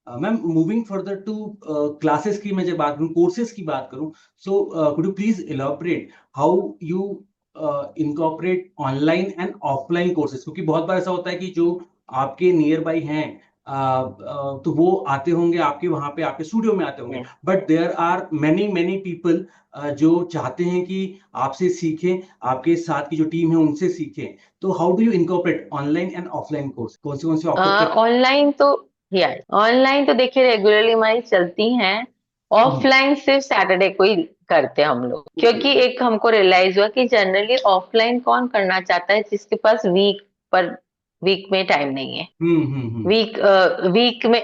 Ma'am moving further to classes की मैं जब बात करूँ, कोर्सेज की बात करूँ, so could you please elaborate how you incorporate online and offline courses, क्योंकि बहुत बार ऐसा होता है कि जो आपके नियर बाई हैं तो वो आते होंगे आपके वहां पे, आपके स्टूडियो में आते होंगे, but there are many many people जो चाहते हैं कि आपसे सीखें, आपके साथ की जो टीम है उनसे सीखें। तो how do you incorporate online and offline course, कौन से ऑफर करते ऑनलाइन तो यार ऑनलाइन तो देखिए रेगुलरली हमारी चलती हैं। हैं? ऑफलाइन सिर्फ सैटरडे को ही करते हैं हम लोग, ओके। क्योंकि एक हमको रियलाइज हुआ कि जनरली ऑफलाइन कौन करना चाहता है जिसके पास वीक में टाइम नहीं है। हम्म। वीक में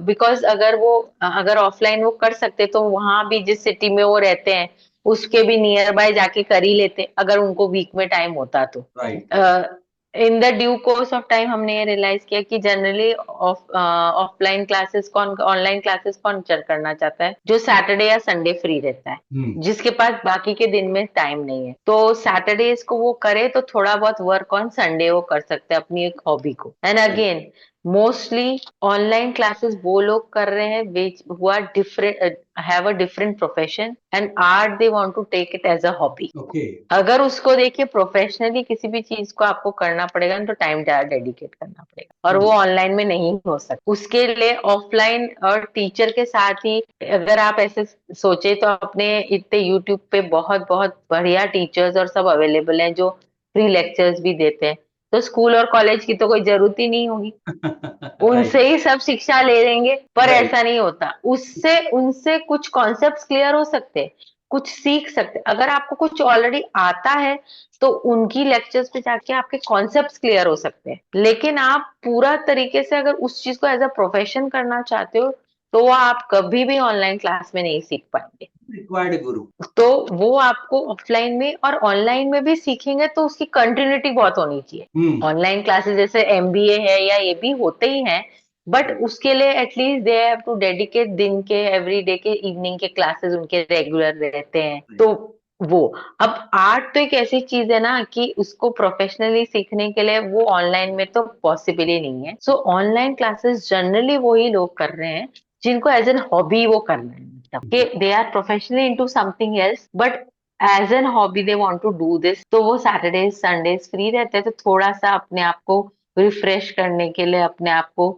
बिकॉज अगर ऑफलाइन वो कर सकते तो वहां भी जिस सिटी में वो रहते हैं उसके भी नियर बाय जाके कर ही लेते अगर उनको वीक में टाइम होता तो। Right. In the due course of time हमने ये रियलाइज किया कि जनरली ऑफलाइन क्लासेस कौन ऑनलाइन क्लासेस कौन करना चाहता है, जो सैटरडे या संडे फ्री रहता है, हम्म। जिसके पास बाकी के दिन में टाइम नहीं है। तो सैटरडेज को वो करे तो थोड़ा बहुत वर्क ऑन संडे वो कर सकते हैं अपनी एक हॉबी को। And right. Again mostly online classes वो लोग कर रहे हैं which who are different have a different profession and art they want to take it as a hobby। Okay. अगर उसको देखिए प्रोफेशनली किसी भी चीज को आपको करना पड़ेगा ना तो टाइम ज्यादा डेडिकेट करना पड़ेगा और वो हम्म। ऑनलाइन में नहीं हो सकता। उसके लिए ऑफलाइन और टीचर के साथ ही अगर आप ऐसे सोचे तो अपने इतने यूट्यूब पे बहुत बहुत बढ़िया टीचर्स और सब अवेलेबल हैं जो फ्री लेक्चर्स भी देते हैं। तो स्कूल और कॉलेज की तो कोई जरूरत ही नहीं होगी, राइट। उनसे ही सब शिक्षा ले लेंगे। पर राइट। ऐसा नहीं होता, उससे उनसे कुछ कॉन्सेप्ट्स क्लियर हो सकते हैं, कुछ सीख सकते हैं। अगर आपको कुछ ऑलरेडी आता है तो उनकी लेक्चर्स पे जाके आपके कॉन्सेप्ट्स क्लियर हो सकते हैं। लेकिन आप पूरा तरीके से अगर उस चीज को एज अ प्रोफेशन करना चाहते हो तो वो आप कभी भी ऑनलाइन क्लास में नहीं सीख पाएंगे। रिक्वायर्ड गुरु। तो वो आपको ऑफलाइन में और ऑनलाइन में भी सीखेंगे तो उसकी कंटिन्यूटी बहुत होनी चाहिए। हम्म। ऑनलाइन क्लासेस जैसे एमबीए है या ये भी होते ही हैं, बट उसके लिए at least they have to dedicate दिन के एवरी डे के इवनिंग के क्लासेस उनके रेगुलर रहते हैं। तो वो अब आर्ट तो एक ऐसी चीज है ना कि उसको प्रोफेशनली सीखने के लिए वो ऑनलाइन में तो पॉसिबल ही नहीं है। सो ऑनलाइन क्लासेस जनरली वही लोग कर रहे हैं जिनको एज एन हॉबी वो करना है, मतलब कि they are professionally into something else but as an hobby they want to do this. तो वो सैटरडेज संडेज फ्री रहते हैं तो थोड़ा सा अपने आप को रिफ्रेश करने के लिए, अपने आप को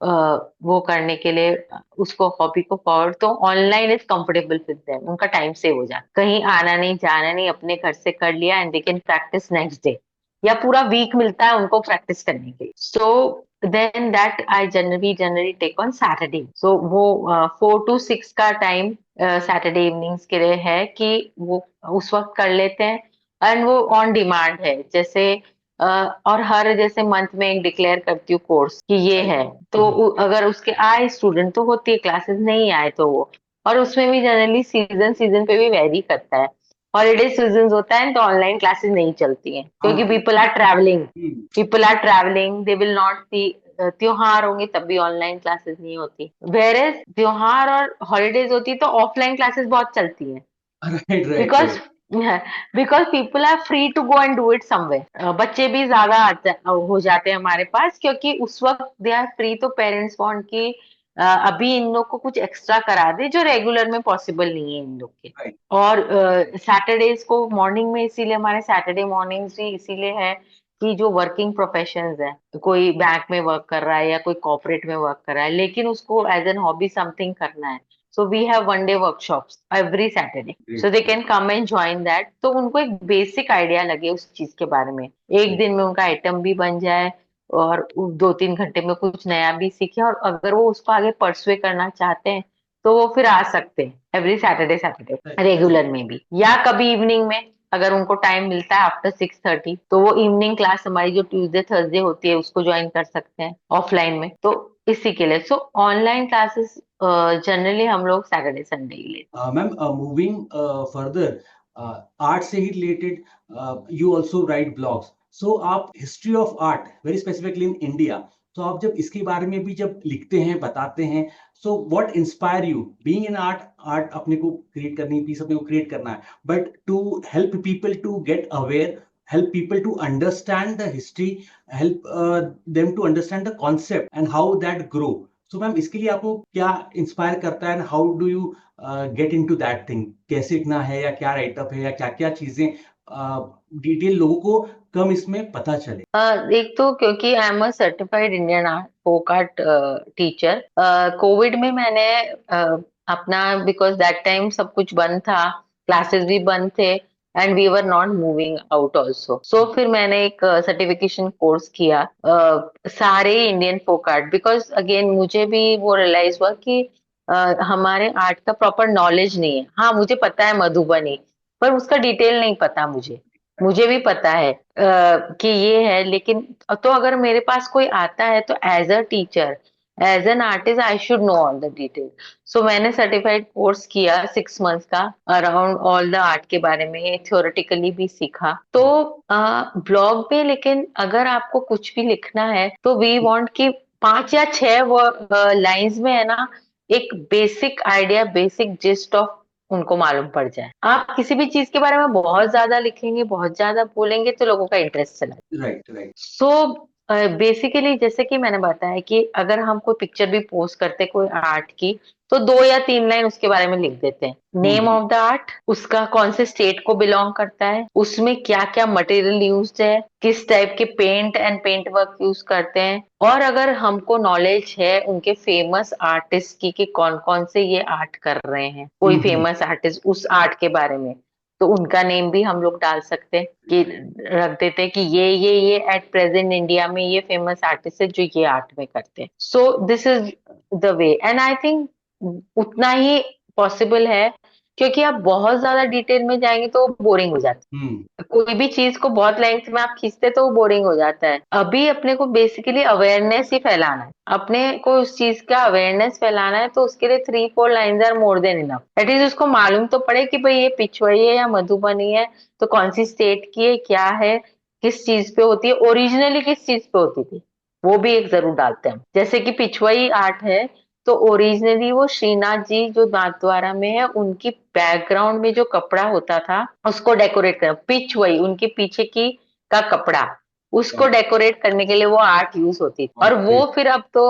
वो करने के लिए, उसको हॉबी को फॉरवर्ड, तो online is comfortable with them. उनका टाइम सेव हो जाता, कहीं आना नहीं जाना नहीं, अपने घर से कर लिया and they can practice next day, या पूरा वीक मिलता है उनको प्रैक्टिस करने के लिए। So then that I generally take on Saturday. So वो 4 to 6 का टाइम सैटरडे इवनिंग्स के लिए है कि वो उस वक्त कर लेते हैं। एंड वो ऑन डिमांड है, जैसे और हर जैसे मंथ में एक डिक्लेयर करती हूँ कोर्स कि ये राइट। है, तो अगर उसके आए स्टूडेंट तो होती है क्लासेस, नहीं आए तो वो। और उसमें भी जनरली सीजन सीजन पे भी वेरी करता है। हॉलीडे सीजन होता है तो ऑनलाइन क्लासेस नहीं चलती हैं क्योंकि हाँ। People are travelling they will not see. त्योहार होंगे तब भी ऑनलाइन क्लासेस नहीं होती, वेर एज त्योहार और हॉलीडेज होती तो ऑफलाइन क्लासेस बहुत चलती हैं। Right right because right. Because people are free to go and do it somewhere. बच्चे भी ज्यादा हो जाते हैं हमारे पास क्योंकि उस वक्त दे आर फ्री, तो पेरेंट्स वांट कि अभी इन लोग को कुछ एक्स्ट्रा करा दे जो रेगुलर में पॉसिबल नहीं है इन लोग के। राइट। और सैटरडेज को मॉर्निंग में, इसीलिए हमारे सैटरडे मॉर्निंग्स भी इसीलिए है कि जो वर्किंग प्रोफेशंस है, कोई बैंक में वर्क कर रहा है या कोई कॉर्पोरेट में वर्क कर रहा है लेकिन उसको एज एन हॉबी समथिंग करना है, so we have 1 day workshops every Saturday, so great. they can come and join that। तो उनको एक बेसिक आइडिया लगे उस चीज के बारे में, एक दिन में उनका आइटम भी बन जाए और 2-3 घंटे में कुछ नया भी सीखे। और अगर वो उसको आगे परसुए करना चाहते हैं तो वो फिर आ सकते हैं एवरी सैटरडे सैटरडे रेगुलर में भी, या कभी इवनिंग में अगर उनको टाइम मिलता है आफ्टर 6:30 तो वो इवनिंग क्लास हमारी जो ट्यूसडे थर्सडे होती है उसको ज्वाइन कर सकते हैं ऑफलाइन में। तो इसी के लिए सो ऑनलाइन क्लासेस जनरली हम लोग सैटरडे संडे ही लेते मैम मूविंग फर्दर, आर्ट से ही related, you also write blogs, so आप history of art very specifically in India, तो आप जब इसके बारे में भी जब लिखते हैं, बताते हैं, so what inspire you being in art? Art अपने को क्रिएट करनी, पीस अपने को क्रिएट करना है, but to help people to get aware, help people to understand the history, help them to understand the concept and how that grow. So ma'am इसके लिए आपको क्या इंस्पायर करता है, and how do you get into that thing? कैसे लिखना है, या क्या राइटअप है, या क्या क्या चीजें डिटेल लोगों को कम इसमें पता चले? एक तो क्योंकि I am a certified Indian art folk art teacher, Covid में मैंने अपना, बिकॉज दैट टाइम सब कुछ बंद था, क्लासेस भी बंद थे, and we were not moving out also, so फिर मैंने एक सर्टिफिकेशन कोर्स किया सारे Indian folk art, because again मुझे भी वो रियलाइज हुआ कि हमारे आर्ट का प्रॉपर नॉलेज नहीं है। हाँ, मुझे पता है मधुबनी, पर उसका डिटेल नहीं पता मुझे। मुझे भी पता है कि ये है, लेकिन तो अगर मेरे पास कोई आता है तो as a teacher, as an artist, I should know all the detail. So मैंने सर्टिफाइड कोर्स किया 6 मंथ्स का, अराउंड ऑल द आर्ट के बारे में, थ्योरेटिकली भी सीखा। तो ब्लॉग पे, लेकिन अगर आपको कुछ भी लिखना है तो वी वांट कि 5 या 6 लाइंस में है ना, एक basic idea, basic gist of उनको मालूम पड़ जाए। आप किसी भी चीज के बारे में बहुत ज्यादा लिखेंगे, बहुत ज्यादा बोलेंगे, तो लोगों का इंटरेस्ट चला। Right, right. सो बेसिकली जैसे कि मैंने बताया कि अगर हम कोई पिक्चर भी पोस्ट करते कोई आर्ट की, तो 2 या 3 लाइन उसके बारे में लिख देते हैं। नेम ऑफ द आर्ट, उसका कौन से स्टेट को बिलोंग करता है, उसमें क्या क्या मटेरियल यूज्ड है, किस टाइप के paint and paint work use करते हैं, और अगर हमको नॉलेज है उनके फेमस आर्टिस्ट की कि कौन कौन से ये आर्ट कर रहे हैं, कोई फेमस आर्टिस्ट उस आर्ट के बारे में, तो उनका नेम भी हम लोग डाल सकते हैं कि रख देते हैं कि ये एट प्रेजेंट इंडिया में ये फेमस आर्टिस्ट है जो ये आर्ट में करते हैं। सो this is the way, and I think उतना ही पॉसिबल है, क्योंकि आप बहुत ज्यादा डिटेल में जाएंगे तो बोरिंग हो जाता है। कोई भी चीज को बहुत लेंथ में आप खींचते तो वो बोरिंग हो जाता है। अभी अपने को बेसिकली अवेयरनेस ही फैलाना है, अपने को उस चीज का अवेयरनेस फैलाना है, तो उसके लिए 3-4 lines are more than enough. At least उसको मालूम तो पड़े कि भाई ये पिछवाई है या मधुबनी है, तो कौन सी स्टेट की है, क्या है, किस चीज पे होती है, ओरिजिनली किस चीज पे होती थी, वो भी एक जरूर डालते हैं। जैसे कि पिछवाई आर्ट है, तो ओरिजिनली वो श्रीनाथ जी जो नाथद्वारा में है, उनकी बैकग्राउंड में जो कपड़ा होता था उसको डेकोरेट कर, पिच वही उनके पीछे की का कपड़ा, उसको डेकोरेट करने के लिए वो आर्ट यूज होती थी। और वो फिर अब तो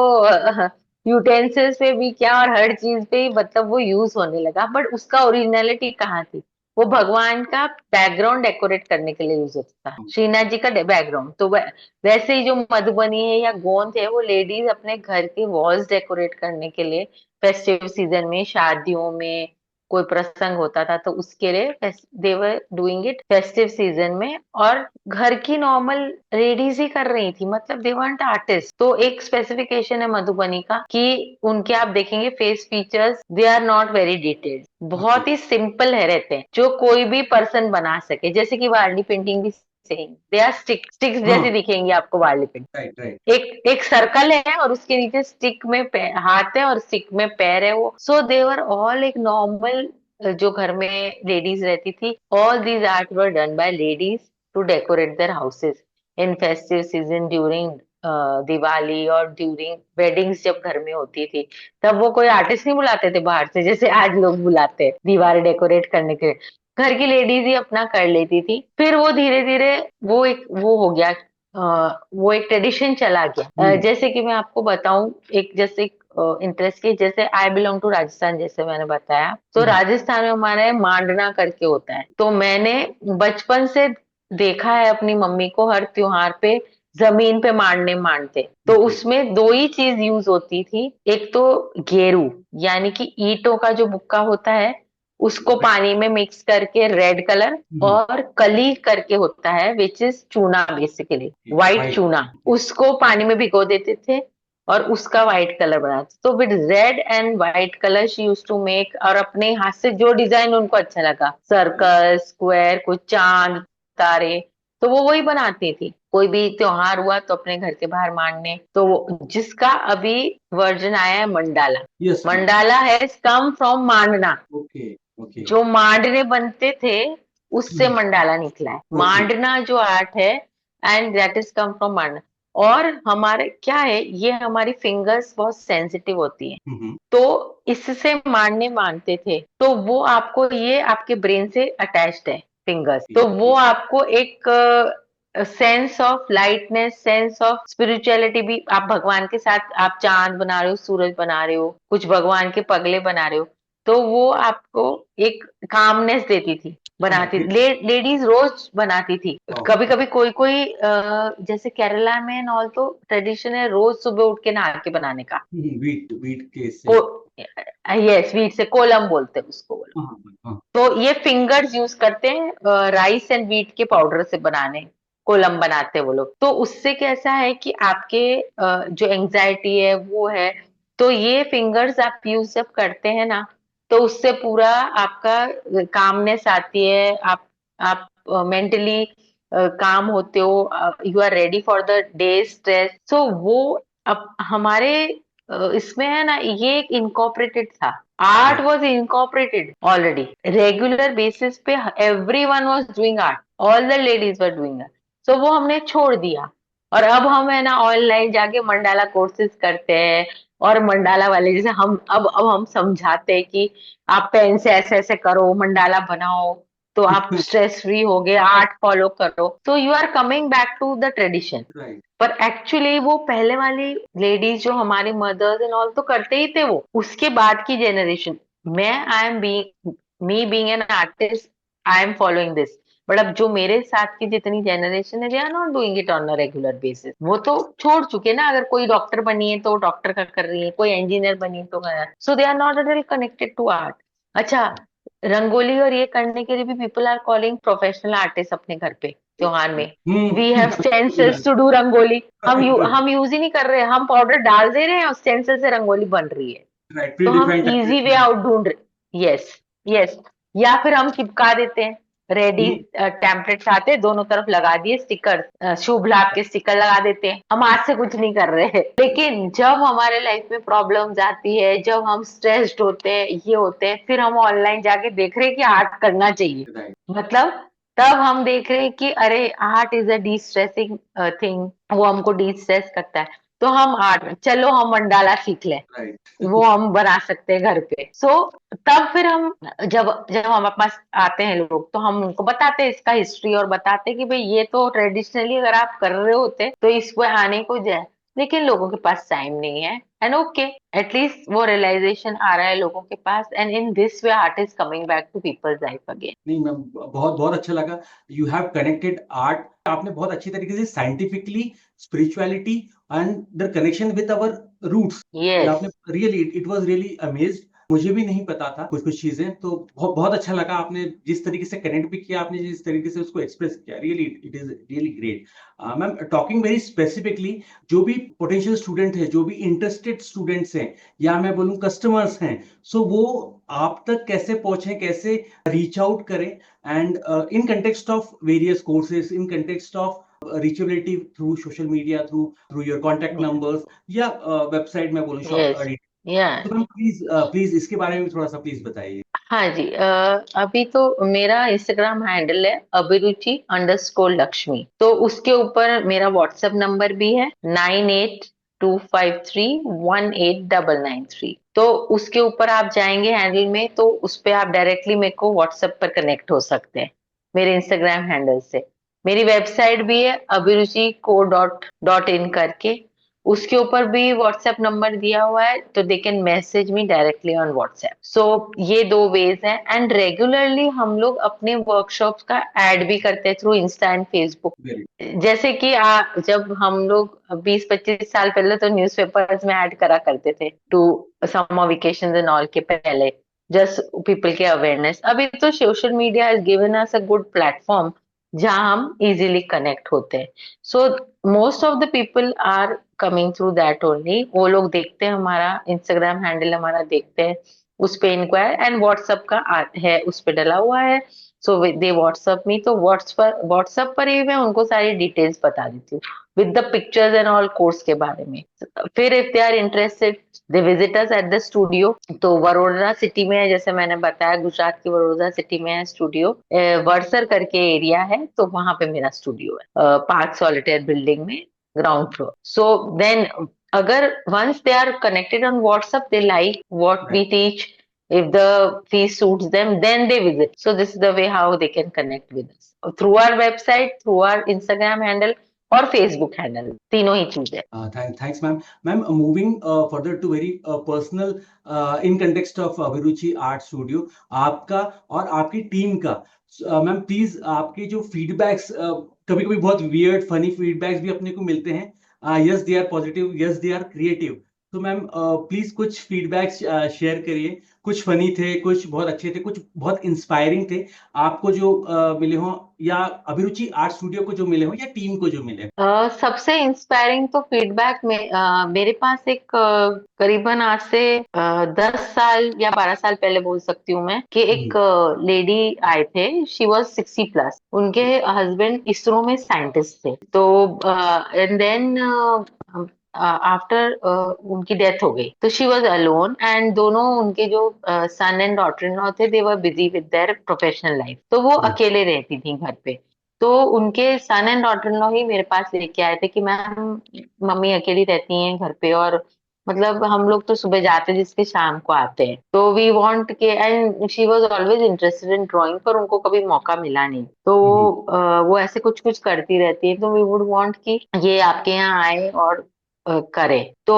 यूटेंसिल्स पे भी क्या, और हर चीज पे ही मतलब वो यूज होने लगा, बट उसका ओरिजिनलिटी कहाँ थी? वो भगवान का बैकग्राउंड डेकोरेट करने के लिए यूज होता था, श्रीनाथ जी का बैकग्राउंड। तो वैसे ही जो मधुबनी है या गोंद है, वो लेडीज अपने घर के वॉल्स डेकोरेट करने के लिए फेस्टिव सीजन में, शादियों में कोई प्रसंग होता था तो उसके लिए they were doing it festive season में, और घर की नॉर्मल लेडीज ही कर रही थी, मतलब दे वांट आर्टिस्ट। तो एक स्पेसिफिकेशन है मधुबनी का कि उनके आप देखेंगे face features, they are not very detailed, बहुत ही सिंपल है, रहते हैं, जो कोई भी पर्सन बना सके। जैसे कि वारली पेंटिंग भी सेम, दे आर स्टिक्स जैसे दिखेंगी आपको वारली पेंटिंग। Right, right. एक एक सर्कल है और उसके नीचे स्टिक में हाथ है और स्टिक में पैर है वो। सो देवर ऑल एक नॉर्मल, जो घर में लेडीज रहती थी, all these art were done by ladies to decorate their houses in festive season, during Diwali और ड्यूरिंग वेडिंग्स जब घर में होती थी, तब वो कोई आर्टिस्ट नहीं बुलाते थे बाहर से, जैसे आज लोग बुलाते हैं दीवार डेकोरेट करने के लिए। घर की लेडीज ही अपना कर लेती थी। फिर वो धीरे धीरे वो एक वो हो गया, वो एक ट्रेडिशन चला गया। जैसे कि मैं आपको बताऊं, एक जैसे इंटरेस्ट की, जैसे आई बिलोंग टू राजस्थान, जैसे मैंने बताया, तो राजस्थान में हमारे मांडना करके होता है। तो मैंने बचपन से देखा है अपनी मम्मी को हर त्योहार पे जमीन पे मांडने मांडते, तो उसमें दो ही चीज यूज होती थी। एक तो गेरू, यानी कि ईंटों का जो बुक्का होता है, उसको पानी में मिक्स करके रेड कलर, और कली करके होता है विच इज चूना, बेसिकली व्हाइट चूना, उसको पानी में भिगो देते थे और उसका व्हाइट कलर बनाते। तो with red and white colour she use to make, और अपने हाथ से जो डिजाइन उनको अच्छा लगा, सर्कल, स्क्वायर, कुछ चांद, तारे, तो वो वही बनाती थी। कोई भी त्योहार हुआ तो अपने घर के बाहर मांडने, तो जिसका अभी वर्जन आया है mandala. Mandala has come from Mandana. Okay, okay. जो मांडने बनते थे उससे मंडाला निकला है। मांडना जो आर्ट है, and that is come from Mandana. और हमारे क्या है, ये हमारी फिंगर्स बहुत सेंसिटिव होती है, तो इससे मांडने मानते थे, तो वो आपको, ये आपके ब्रेन से अटैच्ड है फिंगर्स, तो वो आपको एक sense of lightness, sense of spirituality भी, आप भगवान के साथ आप चांद बना रहे हो, सूरज बना रहे हो, कुछ भगवान के पगले बना रहे हो, तो वो आपको एक कामनेस देती थी, बनाती लेडीज रोज बनाती थी। कभी कभी कोई कोई जैसे केरला में एंड ऑल तो ट्रेडिशन है रोज सुबह उठ के नहा के बनाने का। वीट वीट के को से। यस, वीट से कोलम बोलते हैं उसको। हाँ हाँ। तो ये फिंगर्स यूज करते हैं राइस एंड व्हीट के पाउडर से बनाने, कोलम बनाते हैं वो लोग। तो उससे कैसा है कि आपके जो एंजाइटी है वो है, तो ये फिंगर्स आप यूज जब करते हैं ना, तो उससे पूरा आपका कामनेस आती है, आप मेंटली काम होते हो, you are ready for the day stress. So वो अब हमारे इसमें है ना, ये एक इनकॉर्पोरेटेड था, art was incorporated already, regular basis पे everyone was doing art, all the ladies were doing art. So वो हमने छोड़ दिया, और अब हम है ना ऑनलाइन जाके मंडाला कोर्सेज करते हैं, और मंडाला वाले जैसे अब हम समझाते हैं कि आप पेन से ऐसे ऐसे करो, मंडाला बनाओ, तो आप स्ट्रेस फ्री हो गए, आर्ट फॉलो करो, तो you are coming back to the tradition. Right. पर एक्चुअली वो पहले वाली लेडीज जो हमारी मदर्स एंड ऑल तो करते ही थे, वो उसके बाद की जनरेशन, मैं I am being me being an artist, I am following this. But अब जो मेरे साथ की जितनी जनरेशन है, they are not doing it on a regular basis, वो तो छोड़ चुके ना। अगर कोई डॉक्टर बनी है तो डॉक्टर का कर रही है, कोई इंजीनियर बनी है तो so they are not at all connected to art. अच्छा, रंगोली और ये करने के लिए भी people are calling professional artist अपने घर पे त्योहार में। We have stencils to do rangoli, हम यूज ही नहीं कर रहे, हम पाउडर डाल दे रहे हैं और स्टेंसिल से रंगोली बन रही है। राइट, तो प्री हम डिफाइंड इजी वे आउट ढूंढ रहे, यस यस, या फिर हम चिपका देते हैं, रेडी टेम्पलेट्स आते हैं, दोनों तरफ लगा दिए स्टिकर, शुभ लाभ के स्टिकर लगा देते हैं, हम आज से कुछ नहीं कर रहे हैं। लेकिन जब हमारे लाइफ में प्रॉब्लम्स आती है, जब हम स्ट्रेस्ड होते हैं, ये होते हैं, फिर हम ऑनलाइन जाके देख रहे हैं कि आर्ट करना चाहिए, राइट मतलब तब हम देख रहे हैं कि अरे art is a D stressing thing, वो हमको डी स्ट्रेस करता है, तो हम आर्ट, चलो हम मंडाला सीख लें, राइट। वो हम बना सकते हैं घर पे। तब फिर हम, जब जब हमारे पास आते हैं लोग, तो हम उनको बताते हैं इसका हिस्ट्री, और बताते हैं कि भाई ये तो ट्रेडिशनली अगर आप कर रहे होते तो इसको आने को जाए, लेकिन लोगों के पास टाइम नहीं है। एंड ओके, एटलीस्ट वो रियलाइजेशन आ रहा है लोगों के पास, and in this way art is coming back to people's life again. नहीं मैम, बहुत बहुत अच्छा लगा। यू हैव कनेक्टेड आर्ट, आपने बहुत अच्छी तरीके से scientifically spirituality and the connection with our roots, yes. आपने really, it was really amazed. मुझे भी नहीं पता था कुछ कुछ चीजें, तो बहुत बहुत अच्छा लगा। आपने जिस तरीके से कनेक्ट भी किया, आपने जिस तरीके से उसको एक्सप्रेस किया, really it is really great. Ma'am, talking very specifically, जो भी पोटेंशियल स्टूडेंट है, जो भी इंटरेस्टेड स्टूडेंट्स हैं, या मैं बोलूँ कस्टमर्स हैं, सो वो आप तक कैसे पहुंचे, कैसे रीच आउट करें, and in context of various courses, in context of reachability through social media, through your contact numbers, या वेबसाइट में बोलूँ शॉप। यस। या तो मैम प्लीज प्लीज इसके बारे में थोड़ा सा प्लीज बताइए। हाँ जी, अभी तो मेरा इंस्टाग्राम हैंडल है अभिरुचि_लक्ष्मी, तो उसके ऊपर मेरा व्हाट्सएप नंबर भी है 9825318993। तो उसके ऊपर आप जाएंगे हैंडल में, तो उस पे आप डायरेक्टली मेरे को व्हाट्सएप पर कनेक्ट हो सकते हैं मेरे इंस्टाग्राम हैंडल से। मेरी वेबसाइट भी है अभिरुचि को डॉट इन करके, उसके ऊपर भी व्हाट्सएप नंबर दिया हुआ है, तो they can message me directly on WhatsApp. So ये दो वेज हैं, एंड रेगुलरली हम लोग अपने वर्कशॉप्स का ऐड भी करते हैं through Insta and Facebook. Very जैसे कि जब हम लोग 20-25 साल पहले तो न्यूज़पेपर्स में ऐड करा करते थे to summer vacation and all के पहले, जस्ट पीपल के अवेयरनेस। अभी तो social media has given us a good platform जहां हम इजीली कनेक्ट होते हैं। So most of the people are coming through that only, वो लोग देखते हैं हमारा इंस्टाग्राम हैंडल, हमारा देखते हैं, उस पे इंक्वायर, एंड व्हाट्सएप का है, उस पे डला हुआ है। सो दे व्हाट्सएप मी, तो व्हाट्सएप पर ही मैं उनको सारी डिटेल्स बता देती हूँ with the pictures and all course के बारे में। फिर if they are interested, they visit us at the studio. तो वडोदरा सिटी में है, जैसे मैंने बताया, गुजरात की वडोदरा सिटी में है स्टूडियो, वड़सर करके एरिया है, तो वहां पे मेरा स्टूडियो है, पार्क सॉलिटेयर बिल्डिंग में, ग्राउंड फ्लोर। सो देन अगर once they are connected on WhatsApp, they like what we teach, If the fee suits them, then they visit. So this is the way how they can connect with us, through our website, through our Instagram handle और Facebook handle, तीनों ही चीज है। Thanks, ma'am. Ma'am, moving further to very personal in context of अभिरुचि art studio, आपका और आपकी team का, ma'am please आपके जो फीडबैक्स, कभी कभी बहुत वियर्ड फनी फीडबैक्स भी अपने को मिलते हैं, yes they are positive, yes they are creative, तो मैम प्लीज कुछ फीडबैक्स शेयर करिए, कुछ फनी थे, कुछ बहुत अच्छे थे, कुछ बहुत इंस्पायरिंग थे, आपको जो मिले हो, या अभिरुचि आर्ट स्टूडियो को जो मिले हो, या टीम को जो मिले। सबसे इंस्पायरिंग तो फीडबैक में मेरे पास एक करीबन आज से 10 साल या 12 साल पहले बोल सकती हूँ मैं, कि एक लेडी आए थे। She was 60+। उनके हस्बैंड इसरो में साइंटिस्ट थे, तो एंड देन आफ्टर उनकी डेथ हो गई, तो शी वॉज अलोन, एंड दोनों उनके जो son and daughter in law थे, they were busy with their professional life, तो वो अकेले रहती थी घर पे। तो उनके son and daughter in law ही मेरे पास लेके आए थे कि मैम, मम्मी अकेली रहती हैं घर पे, और मतलब हम लोग तो सुबह जाते जिसके शाम को आते हैं, तो वी वांट के, and she was always interested in drawing, पर उनको कभी मौका मिला नहीं, तो वो ऐसे कुछ कुछ करती रहती है, तो वी वुड वांट कि ये आपके यहाँ आए और करे। तो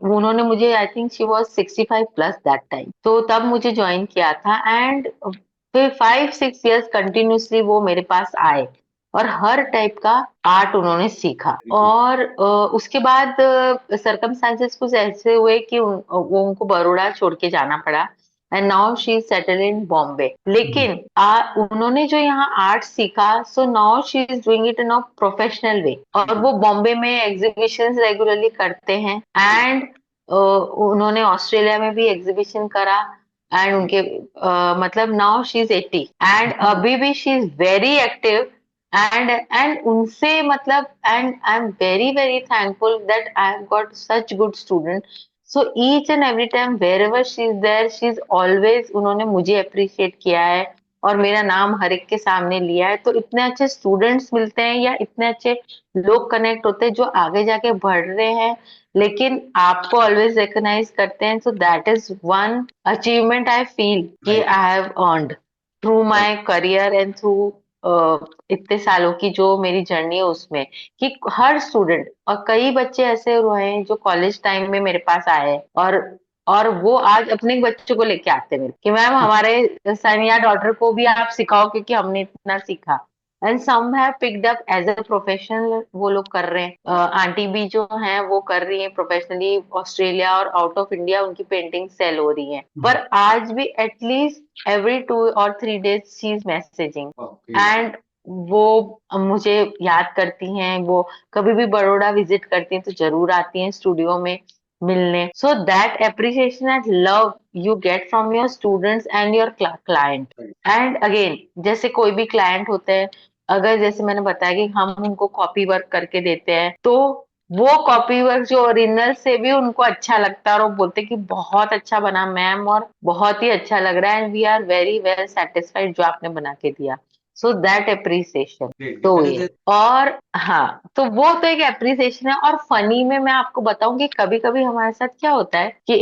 उन्होंने मुझे, I think she was 65+ that time, तो तब मुझे ज्वाइन किया था, एंड फिर 5-6 इयर्स कंटिन्यूसली वो मेरे पास आए, और हर टाइप का आर्ट उन्होंने सीखा। और उसके बाद सरकमस्टांसेस कुछ ऐसे हुए कि वो उनको बड़ौदा छोड़ के जाना पड़ा, and now she is settle in Bombay. लेकिन उन्होंने जो यहाँ आर्ट सीखा, so now she is doing it in a professional way, और वो बॉम्बे में एग्जीबिशंस रेगुलरली करते हैं, एंड उन्होंने ऑस्ट्रेलिया में भी एग्जीबिशन करा, एंड उनके मतलब नाउ शी इज 80, एंड अभी भी she is very active, and उनसे मतलब, and I am very very thankful that I have got such good student. So each and every time wherever she is there, she is always, उन्होंने मुझे appreciate किया है, और मेरा नाम हर एक के सामने लिया है। तो इतने अच्छे स्टूडेंट्स मिलते हैं, या इतने अच्छे लोग कनेक्ट होते हैं जो आगे जाके बढ़ रहे हैं, लेकिन आपको ऑलवेज रिकॉग्नाइज करते हैं। So that is one achievement I feel कि I have earned through my career, and through इतने सालों की जो मेरी जर्नी है उसमें, कि हर स्टूडेंट, और कई बच्चे ऐसे हुए हैं जो कॉलेज टाइम में मेरे पास आए हैं, और वो आज अपने बच्चों को लेके आते हैं मेरे, कि मैम हमारे सन या डॉटर को भी आप सिखाओ, क्योंकि हमने इतना सीखा। And some have picked up as a professional, वो लोग कर रहे हैं। आंटी भी जो हैं वो कर रही हैं प्रोफेशनली, ऑस्ट्रेलिया और आउट ऑफ इंडिया उनकी पेंटिंग सेल हो रही है। पर आज भी at least every 2 or 3 days she is messaging, and वो मुझे याद करती हैं, वो कभी भी बड़ौदा विजिट करती हैं तो जरूर आती हैं स्टूडियो में मिलने। So that appreciation and love you get from your students and your client. And again, जैसे कोई भी क्लाइंट होते हैं, अगर जैसे मैंने बताया कि हम उनको कॉपी वर्क करके देते हैं, तो वो कॉपी वर्क जो ओरिजिनल से भी उनको अच्छा लगता है, और वो बोलते हैं कि बहुत अच्छा बना मैम, और बहुत ही अच्छा लग रहा है, and we are very well satisfied जो आपने बना के दिया। सो दैट अप्रिसिएशन, तो ये, और हाँ, तो वो तो एक अप्रिसिएशन है। और फनी में मैं आपको बताऊं कि कभी कभी हमारे साथ क्या होता है कि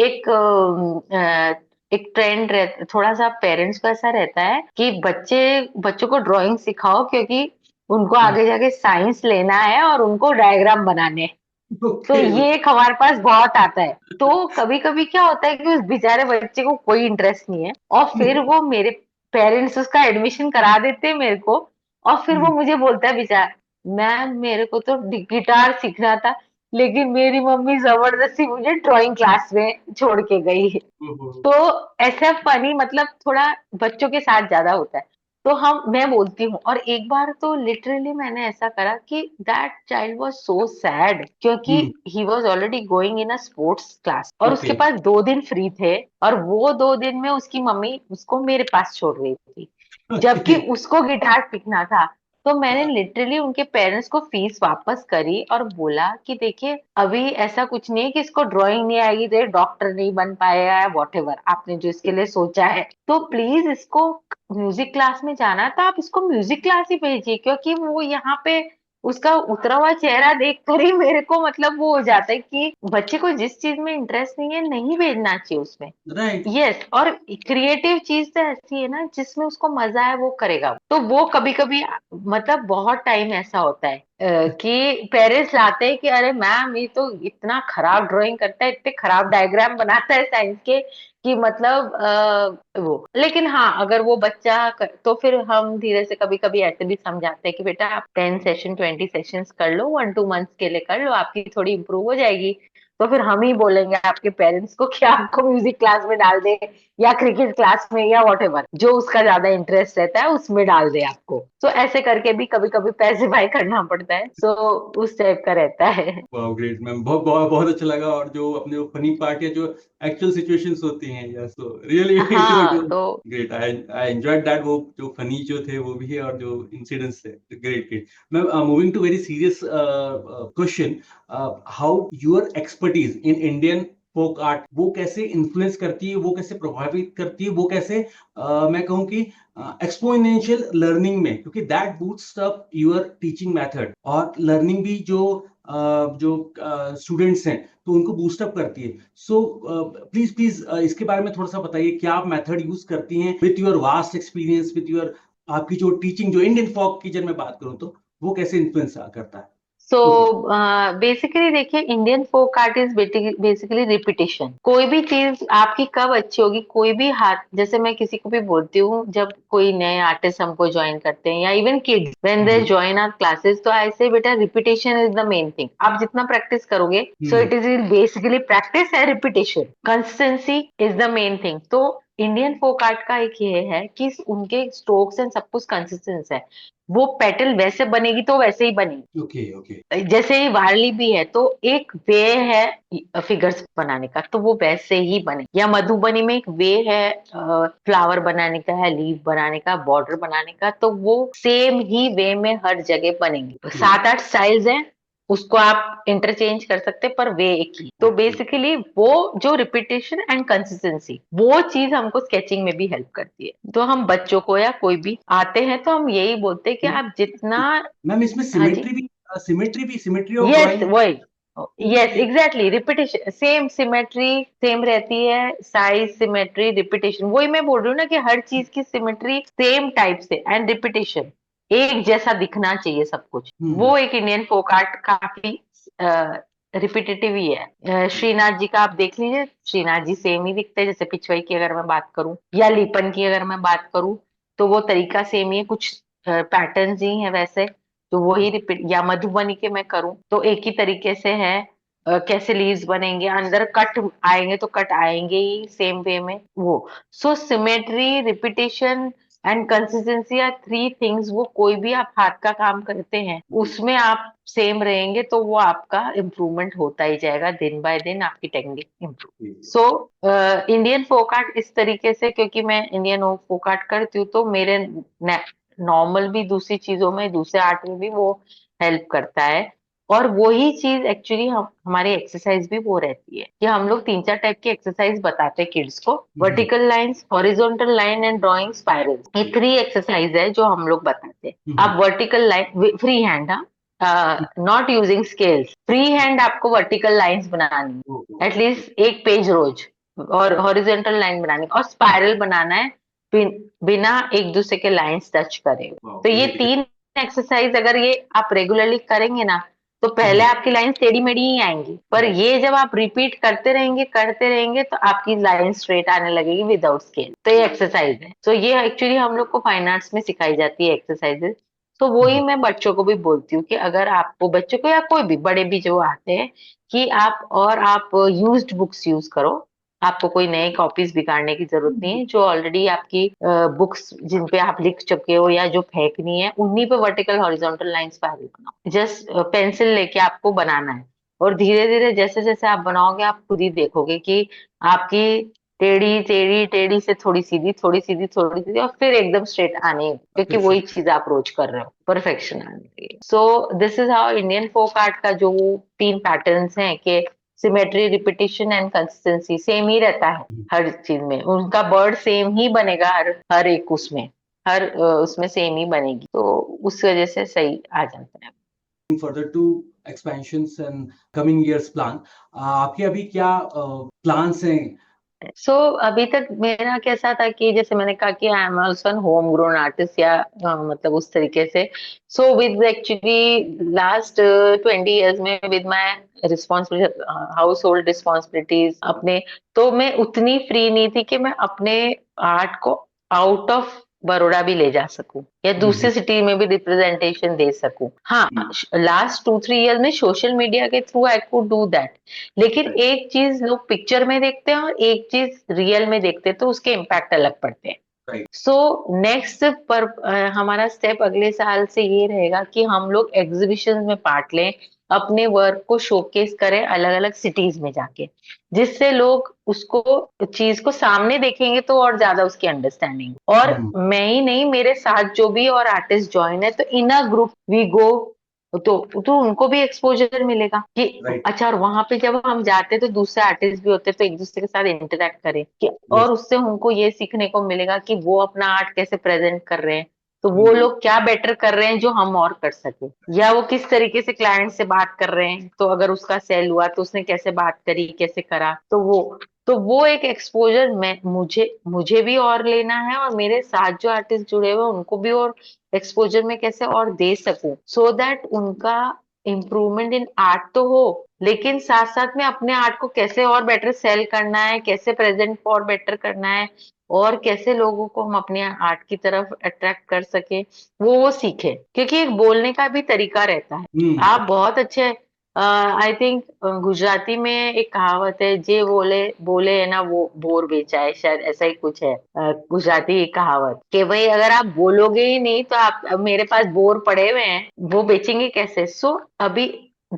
एक ट्रेंड रहता, थोड़ा सा पेरेंट्स को ऐसा रहता है कि बच्चों को ड्राइंग सिखाओ, क्योंकि उनको आगे जाके साइंस लेना है और उनको डायग्राम बनाने हैं। तो ये एक हमारे पास बहुत आता है। तो कभी कभी क्या होता है कि उस बेचारे बच्चे को कोई इंटरेस्ट नहीं है, और फिर वो मेरे पेरेंट्स उसका एडमिशन करा देते हैं मेरे को, और फिर वो मुझे बोलता है बेचारा, मैम मेरे को तो गिटार सीखना था, लेकिन मेरी मम्मी जबरदस्ती मुझे ड्राइंग क्लास में छोड़ के गई है। तो ऐसा फनी मतलब थोड़ा बच्चों के साथ ज्यादा होता है। तो मैं बोलती हूँ, और एक बार तो लिटरली मैंने ऐसा करा कि that child was so sad, क्योंकि he was already going in a sports class, और उसके पास 2 दिन फ्री थे, और वो 2 दिन में उसकी मम्मी उसको मेरे पास छोड़ रही थी, जबकि उसको गिटार सीखना था। तो मैंने लिटरली उनके पेरेंट्स को फीस वापस करी, और बोला कि देखिए, अभी ऐसा कुछ नहीं है कि इसको ड्राइंग नहीं आएगी तो डॉक्टर नहीं बन पाएगा, या वॉट एवर आपने जो इसके लिए सोचा है, तो प्लीज इसको म्यूजिक क्लास में जाना था, आप इसको म्यूजिक क्लास ही भेजिए, क्योंकि वो यहाँ पे उसका उतरा हुआ चेहरा देखकर ही मेरे को मतलब वो हो जाता है कि बच्चे को जिस चीज में इंटरेस्ट नहीं है नहीं भेजना चाहिए उसमें। राइट। यस, और क्रिएटिव चीज तो ऐसी है ना जिसमें उसको मजा है वो करेगा। तो वो कभी कभी मतलब बहुत टाइम ऐसा होता है कि पेरेंट्स लाते हैं कि अरे मैम ये तो इतना खराब ड्राइंग करता है, इतने खराब डायग्राम बनाता है साइंस के कि मतलब वो। लेकिन हाँ, अगर वो बच्चा तो फिर हम धीरे से कभी कभी ऐसे भी समझाते हैं कि बेटा आप 10 सेशन 20 सेशंस कर लो, 1-2 मंथ्स के लिए कर लो, आपकी थोड़ी इंप्रूव हो जाएगी। तो फिर हम ही बोलेंगे आपके पेरेंट्स को कि आपको म्यूजिक क्लास में डाल दे या क्रिकेट क्लास में या वॉटेवर, जो उसका ज्यादा इंटरेस्ट रहता है उसमें डाल दे आपको। तो ऐसे करके भी कभी कभी पैसे बाय करना पड़ता है, सो उस टाइप का रहता है। वाह ग्रेट मैम, बहुत बहुत बहुत अच्छा लगा। और जो अपने फनी पार्ट या जो एक्चुअल सिचुएशंस होती हैं, या सो रियली इट हाँ वाज तो great. I I enjoyed that. वो जो फनी जो थे वो भी है, और जो इंसिडेंट्स थे, great great ma'am. Moving to very serious question, how your expertise in Indian folk art वो कैसे इन्फ्लुएंस करती है, वो कैसे प्रभावित करती है, वो कैसे मैं कहूँ कि एक्सपोनेंशियल लर्निंग में, क्योंकि that boost up your teaching method, और लर्निंग भी जो स्टूडेंट्स हैं तो उनको बूस्टअप करती है। सो प्लीज प्लीज इसके बारे में थोड़ा सा बताइए, क्या आप मेथड यूज करती हैं with your vast experience, with your आपकी जो टीचिंग, जो इंडियन फॉक की जब मैं बात करूं तो वो कैसे इन्फ्लुएंस करता है सो उसे। बेसिकली देखिए, Indian folk art is basically repetition. कोई भी चीज आपकी कब अच्छी होगी, कोई भी हाथ, जैसे मैं किसी को भी बोलती हूँ जब कोई नए आर्टिस्ट हमको ज्वाइन करते हैं या इवन किड्स व्हेन दे जी। ज्वाइन आवर क्लासेस, तो ऐसे बेटा repetition is the main thing. आप जितना प्रैक्टिस करोगे, so hmm. It is basically practice है, repetition, consistency is the main thing. तो इंडियन फोक आर्ट का एक ये है कि उनके स्ट्रोक्स एंड सब कुछ कंसिस्टेंस है। वो पेटल वैसे बनेगी तो वैसे ही बनेगी। Okay okay. जैसे ही वारली भी है तो एक वे है फिगर्स बनाने का, तो वो वैसे ही बने। या मधुबनी में एक वे है फ्लावर बनाने का, है लीफ बनाने का, बॉर्डर बनाने का, तो वो सेम ही वे में हर जगह बनेंगे। 7-8 स्टाइल्स हैं, उसको आप इंटरचेंज कर सकते हैं, पर वे एक ही। तो ओके। बेसिकली वो जो रिपीटेशन एंड कंसिस्टेंसी, वो चीज हमको स्केचिंग में भी हेल्प करती है। तो हम बच्चों को या कोई भी आते हैं तो हम यही बोलते हैं कि आप जितना। मैम इसमें हाँ जी। सिमेट्री ऑफ यस ड्राइंग वही। वो यस कैसे। Exactly, repetition same, symmetry same रहती है, साइज, सिमेट्री, रिपीटेशन, वही मैं बोल रही हूँ ना कि हर चीज की सिमेट्री सेम टाइप से एंड रिपीटेशन, एक जैसा दिखना चाहिए सब कुछ। हम्म। वो एक इंडियन फोक आर्ट काफी रिपीटेटिव ही है। श्रीनाथ जी का आप देख लीजिए, श्रीनाथ जी सेम ही दिखते हैं। जैसे पिछवाई की अगर मैं बात करूं या लीपन की अगर मैं बात करूं, तो वो तरीका सेम ही है, कुछ पैटर्न्स ही है वैसे। तो वही रिपीट, या मधुबनी के मैं करूं तो एक ही तरीके से है। कैसे लीव्स बनेंगे, अंदर कट आएंगे तो कट आएंगे ही सेम वे में वो। So symmetry, repetition and consistency are 3 things. वो कोई भी आप हाथ का काम करते हैं उसमें आप सेम रहेंगे तो वो आपका इम्प्रूवमेंट होता ही जाएगा, दिन बाय दिन आपकी technique improve. So Indian folk art इस तरीके से, क्योंकि मैं इंडियन फोक आर्ट करती हूँ तो मेरे नॉर्मल भी दूसरी चीजों में, दूसरे आर्ट में भी वो हेल्प करता है। और वही चीज एक्चुअली हम हमारी एक्सरसाइज भी वो रहती है कि हम लोग 3-4 टाइप की एक्सरसाइज बताते हैं किड्स को। Vertical lines, horizontal line and drawing spiral, ये 3 एक्सरसाइज है जो हम लोग बताते हैं। आप vertical line free hand, not using scales, free hand आपको वर्टिकल लाइंस बनानी है एटलीस्ट एक पेज रोज, और हॉरिजॉन्टल लाइन बनानी और स्पाइरल बनाना है बिना एक दूसरे के लाइंस टच करे। तो ये ग्रेट। 3 एक्सरसाइज अगर ये आप रेगुलरली करेंगे ना, तो पहले आपकी लाइन टेढ़ी मेढ़ी ही आएंगी, पर ये जब आप रिपीट करते रहेंगे तो आपकी लाइन स्ट्रेट आने लगेगी विदाउट स्केल। तो ये एक्सरसाइज है। तो ये एक्चुअली हम लोग को फाइन आर्ट्स में सिखाई जाती है एक्सरसाइजेस। तो वही मैं बच्चों को भी बोलती हूँ कि अगर आपको, बच्चों को या कोई भी बड़े भी जो आते हैं, कि आप यूज्ड बुक्स यूज करो। आपको कोई नए कॉपीज बिगाड़ने की जरूरत नहीं है। जो ऑलरेडी आपकी बुक्स जिन पे आप लिख चुके हो या जो फेंकनी है, उन्हीं पे वर्टिकल हॉरिजॉन्टल लाइंस स्पाइरल बनाओ। जस्ट पेंसिल लेके आपको बनाना है, और धीरे धीरे जैसे जैसे आप बनाओगे आप खुद ही देखोगे कि आपकी टेढ़ी टेढ़ी टेढ़ी से थोड़ी सीधी, थोड़ी सीधी, थोड़ी सीधी, और फिर एकदम स्ट्रेट आने, क्योंकि वही चीज आप रोज कर रहे हो परफेक्शन आने के लिए। So this is how Indian folk art का जो 3 पैटर्न्स हैं कि symmetry, repetition and consistency same ही रहता है हर चीज में। उनका बर्ड सेम ही बनेगा, हर हर एक उसमें, हर उसमें सेम ही बनेगी, तो उस वजह से सही आ जाता है। further to expansions and coming years plan. आपके अभी क्या plans हैं? सो अभी तक मेरा कैसा था कि जैसे मैंने कहा कि I am also an home grown artist, या मतलब उस तरीके से। So with actually last 20 years में with my responsibility, house hold responsibilities अपने, तो मैं उतनी फ्री नहीं थी कि मैं अपने आर्ट को आउट ऑफ बड़ौदा भी ले जा सकूं या दूसरी सिटी में भी रिप्रेजेंटेशन दे सकूं। हाँ, लास्ट 2-3 years में सोशल मीडिया के through I could do that. लेकिन एक चीज लोग पिक्चर में देखते हैं और एक चीज रियल में देखते हैं, तो उसके इम्पैक्ट अलग पड़ते हैं। सो नेक्स्ट पर हमारा स्टेप अगले साल से ये रहेगा कि हम लोग एग्जीबिशन में पार्ट लें, अपने वर्क को शोकेस करें अलग अलग सिटीज में जाके, जिससे लोग उसको चीज को सामने देखेंगे तो और ज्यादा उसकी अंडरस्टैंडिंग। और मैं ही नहीं, मेरे साथ जो भी और आर्टिस्ट ज्वाइन है, तो इन अ ग्रुप वी गो, तो उनको भी एक्सपोजर मिलेगा कि अच्छा, और वहां पे जब हम जाते तो दूसरे आर्टिस्ट भी होते तो एक दूसरे के साथ इंटरेक्ट करें कि, और उससे उनको ये सीखने को मिलेगा कि वो अपना आर्ट कैसे प्रेजेंट कर रहे हैं, तो वो लोग क्या बेटर कर रहे हैं जो हम और कर सके, या वो किस तरीके से क्लाइंट से बात कर रहे हैं, तो अगर उसका सेल हुआ तो उसने कैसे बात करी, कैसे करा, तो वो एक एक्सपोजर मैं मुझे मुझे भी और लेना है, और मेरे साथ जो आर्टिस्ट जुड़े हुए हैं उनको भी और एक्सपोजर में कैसे और दे सकूं, सो दैट उनका इम्प्रूवमेंट इन आर्ट तो हो, लेकिन साथ साथ में अपने आर्ट को कैसे और बेटर सेल करना है, कैसे प्रेजेंट और बेटर करना है, और कैसे लोगों को हम अपने आर्ट की तरफ अट्रैक्ट कर सके, वो सीखे। क्योंकि एक बोलने का भी तरीका रहता है। आप बहुत अच्छे, आई थिंक गुजराती में एक कहावत है, जे बोले बोले है ना वो बोर बेचा है, शायद ऐसा ही कुछ है। गुजराती एक कहावत कि भाई अगर आप बोलोगे ही नहीं तो आप, अब मेरे पास बोर पड़े हुए हैं, वो बेचेंगे कैसे। सो अभी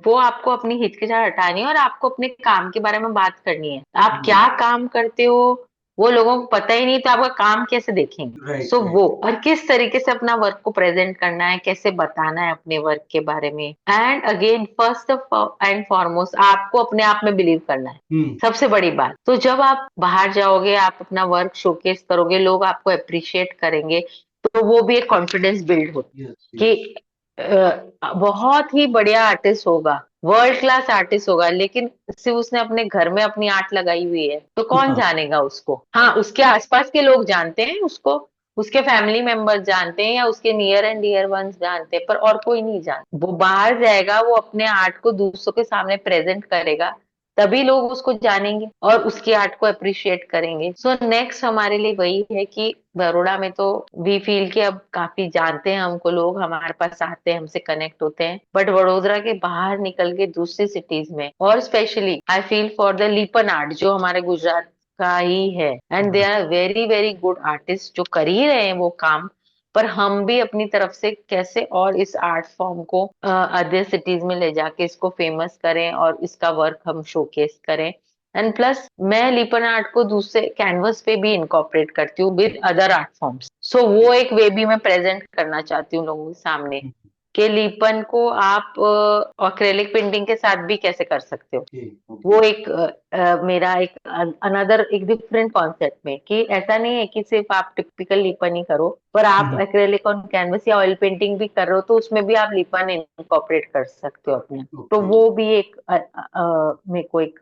वो आपको अपनी हिचकिचाहट हटानी है और आपको अपने काम के बारे में बात करनी है। आप क्या काम करते हो वो लोगों को पता ही नहीं, तो आपका काम कैसे देखेंगे। सो वो, और किस तरीके से अपना वर्क को प्रेजेंट करना है, कैसे बताना है अपने वर्क के बारे में। And again first and foremost आपको अपने आप में बिलीव करना है, सबसे बड़ी बात। तो जब आप बाहर जाओगे, आप अपना वर्क शोकेस करोगे, लोग आपको अप्रिशिएट करेंगे, तो वो भी एक कॉन्फिडेंस बिल्ड होती है कि बहुत ही बढ़िया आर्टिस्ट होगा, वर्ल्ड क्लास आर्टिस्ट होगा, लेकिन सिर्फ उसने अपने घर में अपनी आर्ट लगाई हुई है तो कौन जानेगा उसको। हाँ, उसके आसपास के लोग जानते हैं उसको, उसके फैमिली मेंबर्स जानते हैं, या उसके नियर एंड डियर वंस जानते हैं, पर और कोई नहीं जानता। वो बाहर जाएगा, वो अपने आर्ट को दूसरों के सामने प्रेजेंट करेगा, तभी लोग उसको जानेंगे और उसकी आर्ट को अप्रिशिएट करेंगे। सो नेक्स्ट हमारे लिए वही है कि बड़ौदा में तो वी फील कि अब काफी जानते हैं हमको, लोग हमारे पास आते हैं, हमसे कनेक्ट होते हैं, बट वडोदरा के बाहर निकल के दूसरी सिटीज में, और specially I feel for the Lippan art जो हमारे गुजरात का ही है, and they are very very good artist जो कर ही रहे हैं वो काम, पर हम भी अपनी तरफ से कैसे और इस आर्ट फॉर्म को अदर सिटीज में ले जाके इसको फेमस करें और इसका वर्क हम शोकेस करें। एंड प्लस मैं लिपन आर्ट को दूसरे कैनवस पे भी इनकॉर्पोरेट करती हूँ विद अदर आर्ट फॉर्म्स। सो वो एक वे भी मैं प्रेजेंट करना चाहती हूँ लोगों के सामने कि लिपन को आप एक्रेलिक पेंटिंग के साथ भी कैसे कर सकते हो। वो एक मेरा एक अनदर एक डिफरेंट कॉन्सेप्ट में, कि ऐसा नहीं है कि सिर्फ आप टिपिकल लिपन ही करो, पर आप एक्रेलिक ऑन कैनवस या ऑयल पेंटिंग भी कर रहे हो तो उसमें भी आप लिपन इनकॉर्पोरेट कर सकते हो अपने। तो वो भी एक मेरे को एक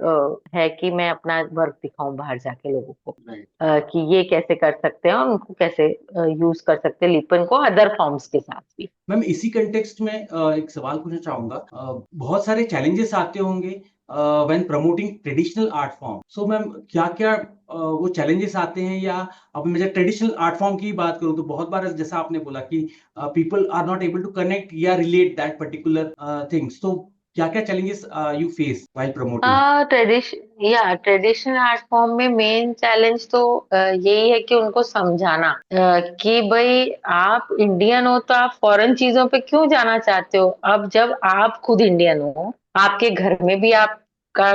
है कि मैं अपना वर्क दिखाऊं बाहर जाके लोगों को, कि ये कैसे कर सकते हैं और उनको कैसे यूज कर सकते हैं लिपन को अदर फॉर्म्स के साथ भी। मैम इसी कंटेक्स्ट में एक सवाल पूछना चाहूंगा, बहुत सारे चैलेंजेस आते होंगे when promoting traditional art form. So ma'am क्या क्या वो चैलेंजेस आते हैं, या अब मैं जब ट्रेडिशनल आर्ट फॉर्म की बात करूं तो बहुत बार जैसा आपने बोला कि people are not able to connect या रिलेट दैट पर्टिकुलर थिंग्स, तो क्या क्या challenges you face while promoting? Traditional art form में मेन चैलेंज तो यही है कि उनको समझाना कि भाई आप इंडियन हो तो आप फॉरेन चीजों पे क्यों जाना चाहते हो। अब जब आप खुद इंडियन हो, आपके घर में भी आपका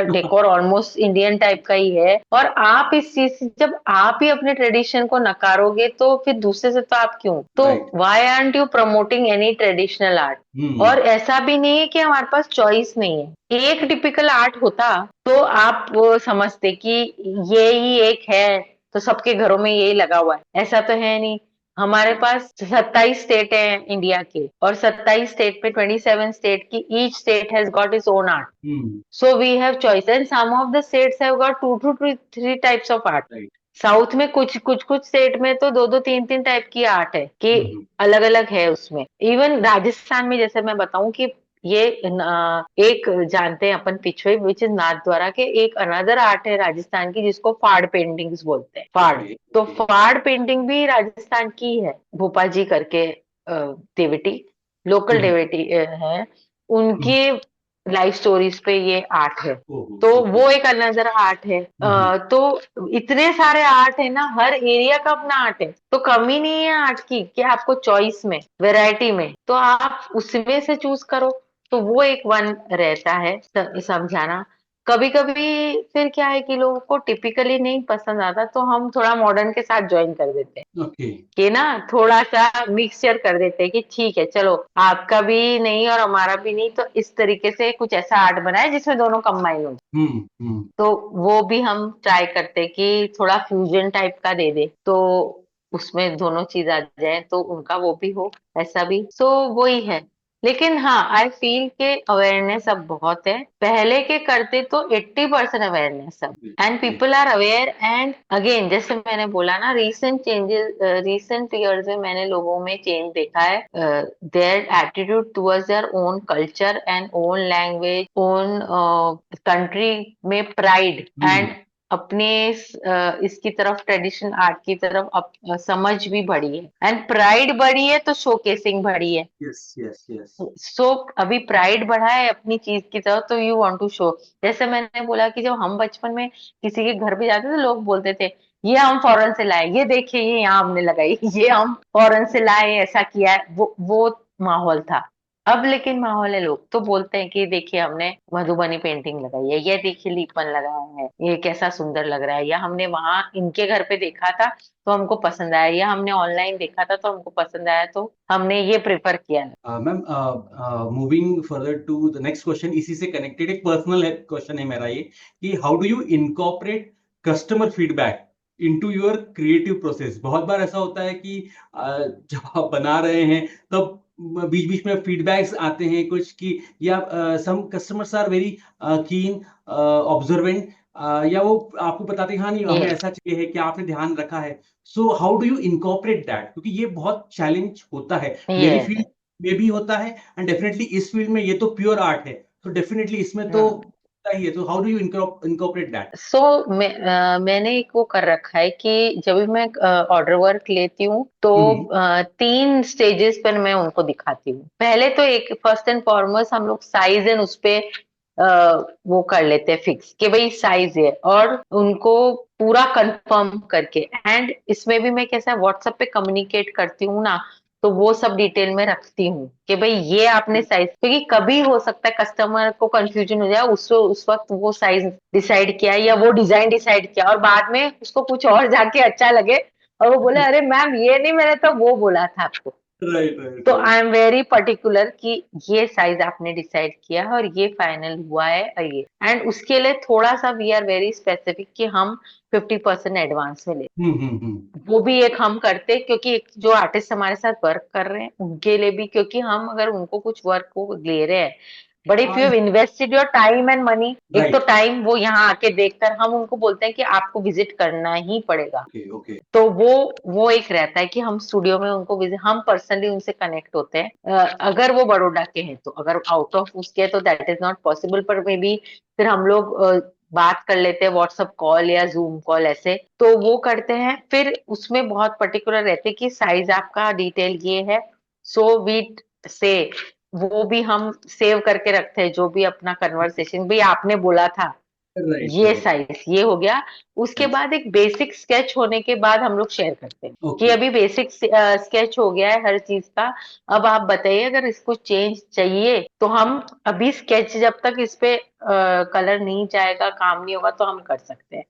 डेकोर ऑलमोस्ट इंडियन टाइप का ही है, और आप इस चीज से जब आप ही अपने ट्रेडिशन को नकारोगे तो फिर दूसरे से तो आप क्यों। तो why aren't you promoting any traditional art. और ऐसा भी नहीं है कि हमारे पास चॉइस नहीं है, एक टिपिकल आर्ट होता तो आप वो समझते कि ये ही एक है तो सबके घरों में यही लगा हुआ है, ऐसा तो है नहीं। हमारे पास 27 स्टेट है इंडिया के, और 27 स्टेट पे 27 स्टेट की each state has got its own art. Hmm. So we have choice, and some of the states have got two to three types of art. Right. South में कुछ state में तो दो दो तीन तीन टाइप की आर्ट है कि हम्म. अलग अलग है उसमें. इवन राजस्थान में जैसे मैं बताऊं कि ये एक जानते हैं अपन पिछवे विच इज नाथ द्वारा के, एक अनदर आर्ट है राजस्थान की जिसको फाड़ पेंटिंग्स बोलते हैं. फाड़, ओके. तो ओके. फाड़ पेंटिंग भी राजस्थान की है. भोपा जी करके देवटी, लोकल हम्म. देवटी है, हम्म. उनकी लाइफ स्टोरीज पे ये आर्ट है. ओहो. तो ओके. वो एक अनदर आर्ट है. हम्म. तो इतने सारे आर्ट है ना, हर एरिया का अपना आर्ट है, तो कमी नहीं है आर्ट की कि आपको चॉइस में, वैरायटी में, तो आप उसमें से चूज करो. तो वो एक वन रहता है समझाना. कभी कभी फिर क्या है कि लोगों को टिपिकली नहीं पसंद आता, तो हम थोड़ा मॉडर्न के साथ ज्वाइन कर देते हैं ओके. कि ना, थोड़ा सा मिक्सचर कर देते हैं कि ठीक है चलो, आपका भी नहीं और हमारा भी नहीं, तो इस तरीके से कुछ ऐसा आर्ट बनाए जिसमें दोनों कंबाइन हो. हम्म. हम्म. तो वो भी हम ट्राई करते हैं कि थोड़ा फ्यूजन टाइप का दे दे, तो उसमें दोनों चीज आ जाए, तो उनका वो भी हो, ऐसा भी. सो वही है. लेकिन हाँ, आई फील के अवेयरनेस अब बहुत है. पहले के करते तो 80% अवेयरनेस अब, and okay. People are aware. And again जैसे मैंने बोला ना, रीसेंट चेंजेस, रीसेंट ईयर्स में मैंने लोगों में चेंज देखा है. Their attitude towards their own culture and own language, own country में प्राइड, हम्म. एंड अपने इसकी तरफ, ट्रेडिशन आर्ट की तरफ समझ भी बढ़ी है, एंड प्राइड बढ़ी है, तो शोकेसिंग बढ़ी है. यस. यस. यस. सो अभी प्राइड बढ़ा है अपनी चीज की तरफ, तो यू वांट टू शो. जैसे मैंने बोला कि जब हम बचपन में किसी के घर पे जाते थे, लोग बोलते थे ये हम फॉरेन से लाए, ये देखिए ये यहाँ हमने लगाई, ये हम फॉरेन से लाए, ऐसा किया है. वो माहौल था. अब लेकिन माहौल है, लोग तो बोलते हैं कि देखिए हमने मधुबनी पेंटिंग लगाई है, ये देखिए लीपन लगाया है, ये कैसा सुंदर लग रहा है, या हमने वहां इनके घर पे देखा था तो हमको पसंद आया, या हमने ऑनलाइन देखा था तो हमको पसंद आया, तो हमने ये प्रेफर किया है. Ma'am, moving further to the next question, इसी से कनेक्टेड एक पर्सनल क्वेश्चन है मेरा ये, कि how do you incorporate customer feedback into your creative process. बहुत बार ऐसा होता है कि जब आप बना रहे हैं तब बीच बीच में फीडबैक्स आते हैं कुछ कि, या some customers are very keen, observant, या वो आपको बताते हैं हाँ नहीं हमें Yes. ऐसा चाहिए है, क्या आपने ध्यान रखा है. So how do you incorporate that, क्योंकि ये बहुत चैलेंज होता है. मेरी Yes. फील्ड में भी होता है, एंड डेफिनेटली इस फील्ड में ये तो प्योर आर्ट है, तो डेफिनेटली इसमें तो हाँ. होता ही है. तो how do you incorporate that. So मैंने एक वो कर रखा है कि जब भी मैं ऑर्डर वर्क लेती हूँ, तो हम्म. 3 स्टेजेस पर मैं उनको दिखाती हूँ. पहले तो एक फर्स्ट एंड फॉरमोस्ट हम लोग साइज एंड उस पे वो कर लेते हैं फिक्स कि भाई साइज है, और उनको पूरा कंफर्म करके. एंड इसमें भी मैं कैसा व्हाट्सएप पे कम्युनिकेट करती हूँ ना, तो वो सब डिटेल में रखती हूँ कि भाई ये आपने साइज, क्योंकि कभी हो सकता है कस्टमर को कंफ्यूजन हो जाए, उस वक्त वो साइज डिसाइड किया या वो डिजाइन डिसाइड किया, और बाद में उसको कुछ और जाके अच्छा लगे, और वो बोले अरे मैम ये नहीं, मैंने तो वो बोला था आपको. राइट. राइट. तो right. I am very particular कि ये साइज आपने डिसाइड किया है और ये फाइनल हुआ है, और ये, एंड उसके लिए थोड़ा सा वी आर वेरी स्पेसिफिक कि हम 50% एडवांस में ले. हम्म. वो भी एक हम करते हैं, क्योंकि एक जो आर्टिस्ट हमारे साथ वर्क कर रहे हैं उनके लिए भी, क्योंकि हम अगर उनको कुछ वर्क को ले रहे हैं, but if you have invested your time and money, एक तो राइट. टाइम वो यहाँ आके देखकर, हम उनको बोलते हैं कि आपको विजिट करना ही पड़ेगा. ओके. ओके. तो वो एक रहता है कि हम स्टूडियो में उनको विजिट, हम पर्सनली उनसे कनेक्ट होते हैं. अगर वो बड़ौदा के हैं, तो अगर आउट ऑफ उसके तो दैट इज नॉट पॉसिबल, पर मे बी फिर हम लोग बात कर लेते हैं व्हाट्सएप कॉल या जूम कॉल ऐसे, तो वो करते हैं. फिर उसमें बहुत पर्टिकुलर रहते हैं कि साइज आपका डिटेल ये है, सो वी से वो भी हम सेव करके रखते हैं, जो भी अपना कन्वर्सेशन भाई आपने बोला था राइट. ये राइट. साइज ये हो गया. उसके बाद एक बेसिक स्केच होने के बाद हम लोग शेयर करते हैं कि ओके. अभी बेसिक स्केच हो गया है हर चीज का, अब आप बताइए अगर इसको चेंज चाहिए, तो हम अभी स्केच जब तक इस पे कलर नहीं जाएगा, काम नहीं होगा, तो हम कर सकते हैं.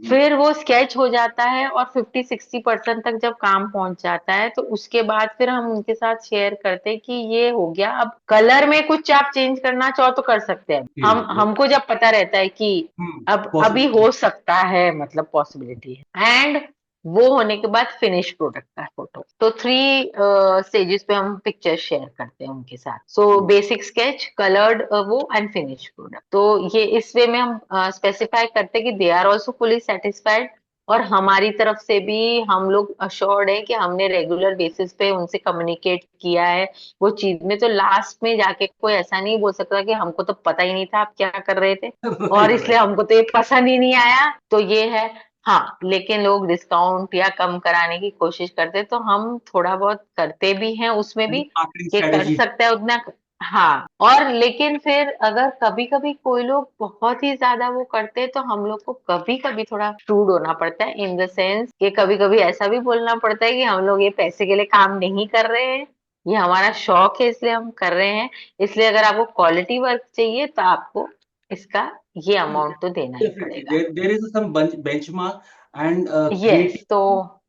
फिर वो स्केच हो जाता है और 50-60% तक जब काम पहुंच जाता है, तो उसके बाद फिर हम उनके साथ शेयर करते हैं कि ये हो गया, अब कलर में कुछ आप चेंज करना चाहो तो कर सकते हैं. हमको जब पता रहता है कि अब अभी पॉसिबिलिटी. हो सकता है, मतलब पॉसिबिलिटी है. एंड वो होने के बाद फिनिश प्रोडक्ट का फोटो। तो 3 स्टेजेस पे हम पिक्चर शेयर करते हैं उनके साथ। सो बेसिक स्केच, कलर्ड वो एंड फिनिश प्रोडक्ट। तो ये इस वे में हम स्पेसिफाई करते हैं कि they are also fully satisfied, और हमारी तरफ से भी हम लोग अश्योर्ड है कि हमने रेगुलर बेसिस पे उनसे कम्युनिकेट किया है वो चीज में। तो लास्ट में जाके कोई ऐसा नहीं बोल सकता कि हमको तो पता ही नहीं था आप क्या कर रहे थे और राइट इसलिए राइट। हमको तो ये पसंद ही नहीं आया। तो ये है। हाँ, लेकिन लोग डिस्काउंट या कम कराने की कोशिश करते हैं, तो हम थोड़ा बहुत करते भी हैं उसमें भी, मार्केटिंग कि कर स्ट्रेटेजी। सकते हैं उतना। हाँ, और लेकिन फिर अगर कभी कभी कोई लोग बहुत ही ज्यादा वो करते हैं, तो हम लोग को कभी कभी थोड़ा रूड होना पड़ता है, इन द सेंस कि कभी कभी ऐसा भी बोलना पड़ता है कि हम लोग ये पैसे के लिए काम नहीं कर रहे हैं, ये हमारा शौक है इसलिए हम कर रहे हैं। इसलिए अगर आपको क्वालिटी वर्क चाहिए तो आपको इसका ये अमाउंट तो देना ही डेफिनेटली पड़ेगा। There is some benchmark and yes, तो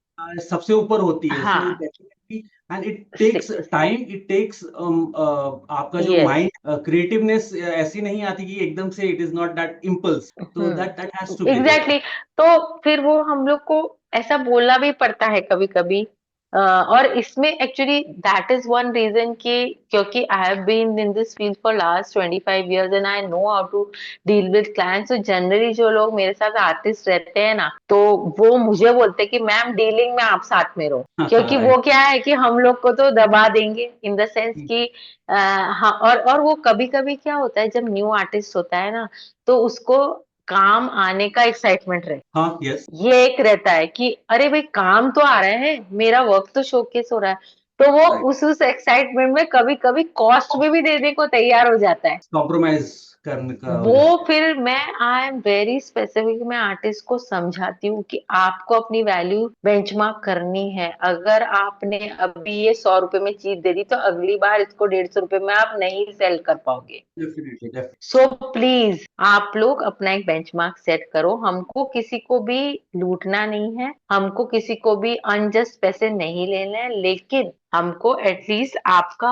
सबसे ऊपर होती है, सो हाँ, definitely. And it takes time, it takes आपका जो यस। माइंड क्रिएटिवनेस ऐसी नहीं आती कि एकदम से, it is not that impulse, तो that that has to be there. Exactly. तो फिर वो हम लोग को ऐसा बोलना भी पड़ता है कभी कभी। और इसमें actually that is one reason कि क्योंकि I have been in this field for last 25 years and I know how to deal with clients. तो जनरली जो लोग मेरे साथ आर्टिस्ट रहते हैं ना, तो वो मुझे बोलते हैं कि मैम डीलिंग में आप साथ में रहो, क्योंकि राइट। वो क्या है कि हम लोग को तो दबा देंगे इन द सेंस कि हाँ। और वो कभी कभी क्या होता है जब न्यू आर्टिस्ट होता है ना, तो उसको काम आने का एक्साइटमेंट रहता हाँ, यस। है। ये एक रहता है कि अरे भाई काम तो आ रहे हैं, मेरा वर्क तो शोकेस हो रहा है। तो वो राइट। उस एक्साइटमेंट में कभी कभी कॉस्ट में भी देने को तैयार हो जाता है। कॉम्प्रोमाइज करने का हो वो जाता फिर मैं आई एम वेरी स्पेसिफिक, मैं आर्टिस्ट को समझाती हूँ कि आपको अपनी वैल्यू बेंचमार्क करनी है। अगर आपने अभी ये 100 रुपए में चीज दे दी, तो अगली बार इसको 150 रुपए में आप नहीं सेल कर पाओगे। है। डेफिनेटली। सो प्लीज आप लोग अपना एक बेंचमार्क सेट करो। हमको किसी को भी लूटना नहीं है, हमको किसी को भी अनजस्ट पैसे नहीं लेने हैं, लेकिन हमको एटलीस्ट आपका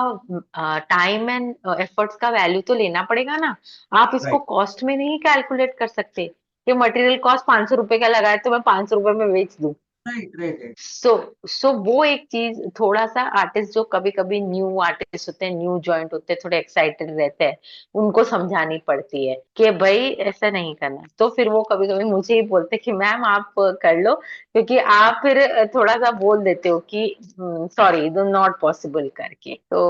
टाइम एंड एफर्ट्स का वैल्यू तो लेना पड़ेगा ना। आप इसको राइट कॉस्ट में नहीं कैलकुलेट कर सकते कि मटेरियल कॉस्ट 500 रुपए का लगा है तो मैं 500 रुपए में बेच दूं। Right right right. So so वो एक चीज थोड़ा सा आर्टिस्ट जो कभी कभी न्यू आर्टिस्ट होते हैं, न्यू जॉइंट होते हैं, थोड़े एक्साइटेड रहते हैं, उनको समझानी पड़ती है कि भाई ऐसा नहीं करना। तो फिर वो कभी कभी मुझे ही बोलते हैं कि मैम आप कर लो, क्योंकि आप फिर थोड़ा सा बोल देते हो कि सॉरी दो नॉट पॉसिबल करके। तो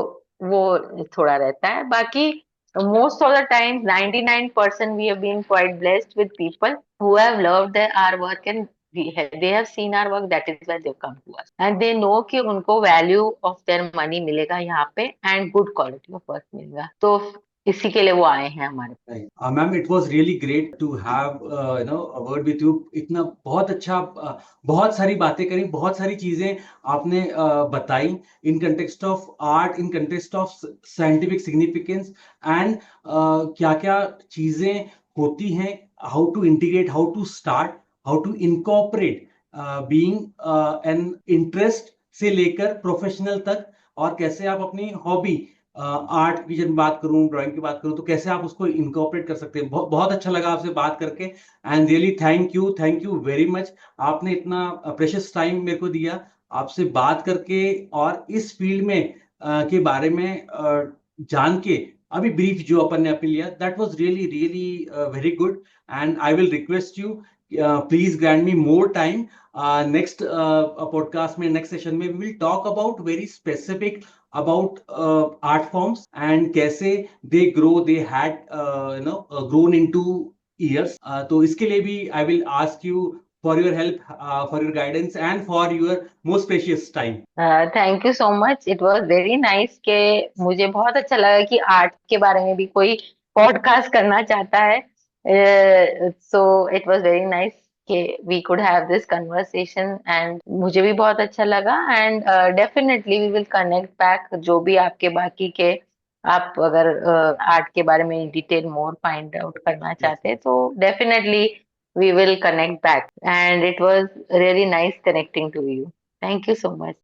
वो थोड़ा रहता है। बाकी most of the time 99% we have been quite blessed with people who have loved our work, and they have seen our work, that is why they've come to us and they know कि उनको value of their money मिलेगा यहाँ पे and good quality of work मिलेगा। तो इसी के लिए वो आए हैं हमारे पास। Right. Ma'am, it was really great to have a word with you. इतना बहुत अच्छा, बहुत सारी बातें करी, बहुत सारी चीजें आपने बताई, in context of art, in context of scientific significance, and क्या-क्या चीजें होती हैं, how to integrate, how to start, how to incorporate being an interest से लेकर प्रोफेशनल तक, और कैसे आप अपनी हॉबी आर्ट की जब बात करूं, ड्राइंग की बात करूं, तो कैसे आप उसको इनकॉर्पोरेट कर सकते हैं। बहुत अच्छा लगा आपसे बात करके, and really thank you very much. आपने इतना प्रेशियस टाइम मेरे को दिया आपसे बात करके, और इस फील्ड में के बारे में जान के, अभी ब्रीफ जो अपन ने अपने लिया, that was really really very good. And I will request you, please grant me more time. Next podcast में, नेक्स्ट सेशन में, we will talk about very specific about art forms and कैसे they grow, they had grown into years। तो इसके लिए भी I will ask you for your help, for your guidance and for your most precious time। Thank you so much, it was very nice के मुझे बहुत अच्छा लगा कि आर्ट के बारे में भी कोई पॉडकास्ट करना चाहता है। So it was very nice कि we could have this conversation and मुझे भी बहुत अच्छा लगा। And definitely we will connect back, जो भी आपके बाकी के आप अगर आर्ट के बारे में डिटेल मोर फाइंड आउट करना Yes। चाहते हैं तो definitely we will connect back, and it was really nice connecting to you. Thank you so much.